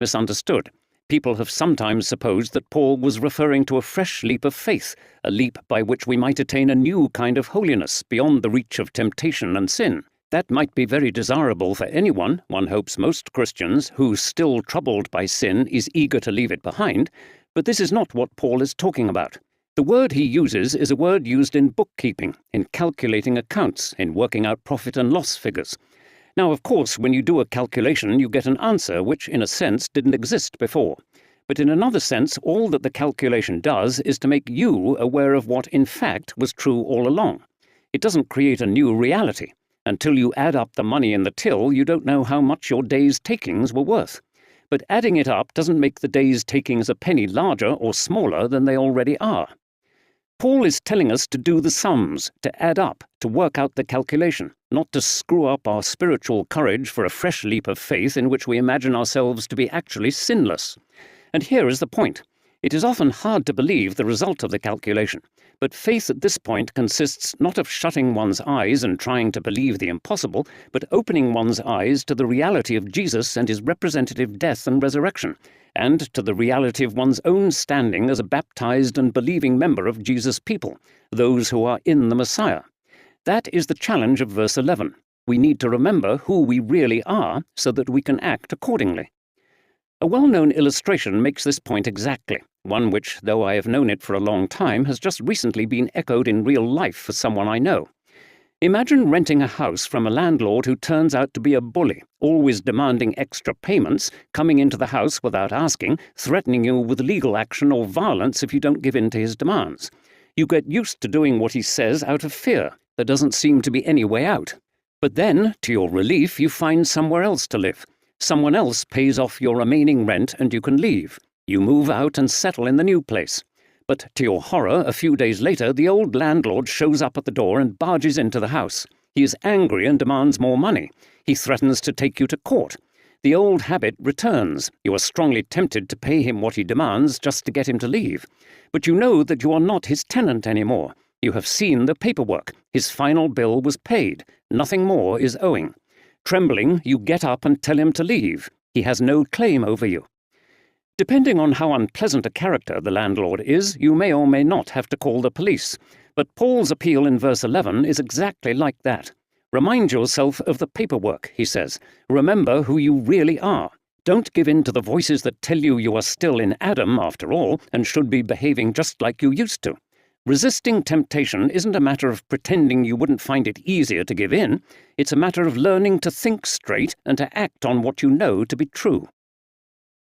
misunderstood. People have sometimes supposed that Paul was referring to a fresh leap of faith, a leap by which we might attain a new kind of holiness beyond the reach of temptation and sin. That might be very desirable for anyone, one hopes most Christians, who, still troubled by sin, is eager to leave it behind, but this is not what Paul is talking about. The word he uses is a word used in bookkeeping, in calculating accounts, in working out profit and loss figures. Now, of course, when you do a calculation, you get an answer which, in a sense, didn't exist before. But in another sense, all that the calculation does is to make you aware of what, in fact, was true all along. It doesn't create a new reality. Until you add up the money in the till, you don't know how much your day's takings were worth. But adding it up doesn't make the day's takings a penny larger or smaller than they already are. Paul is telling us to do the sums, to add up, to work out the calculation, not to screw up our spiritual courage for a fresh leap of faith in which we imagine ourselves to be actually sinless. And here is the point. It is often hard to believe the result of the calculation, but faith at this point consists not of shutting one's eyes and trying to believe the impossible, but opening one's eyes to the reality of Jesus and his representative death and resurrection, and to the reality of one's own standing as a baptized and believing member of Jesus' people, those who are in the Messiah. That is the challenge of verse 11. We need to remember who we really are so that we can act accordingly. A well-known illustration makes this point exactly, one which, though I have known it for a long time, has just recently been echoed in real life for someone I know. Imagine renting a house from a landlord who turns out to be a bully, always demanding extra payments, coming into the house without asking, threatening you with legal action or violence if you don't give in to his demands. You get used to doing what he says out of fear. There doesn't seem to be any way out. But then, to your relief, you find somewhere else to live. Someone else pays off your remaining rent and you can leave. You move out and settle in the new place. But to your horror, a few days later, the old landlord shows up at the door and barges into the house. He is angry and demands more money. He threatens to take you to court. The old habit returns. You are strongly tempted to pay him what he demands just to get him to leave. But you know that you are not his tenant anymore. You have seen the paperwork. His final bill was paid. Nothing more is owing. Trembling, you get up and tell him to leave. He has no claim over you. Depending on how unpleasant a character the landlord is, you may or may not have to call the police. But Paul's appeal in verse 11 is exactly like that. Remind yourself of the paperwork, he says. Remember who you really are. Don't give in to the voices that tell you are still in Adam, after all, and should be behaving just like you used to. Resisting temptation isn't a matter of pretending you wouldn't find it easier to give in. It's a matter of learning to think straight and to act on what you know to be true.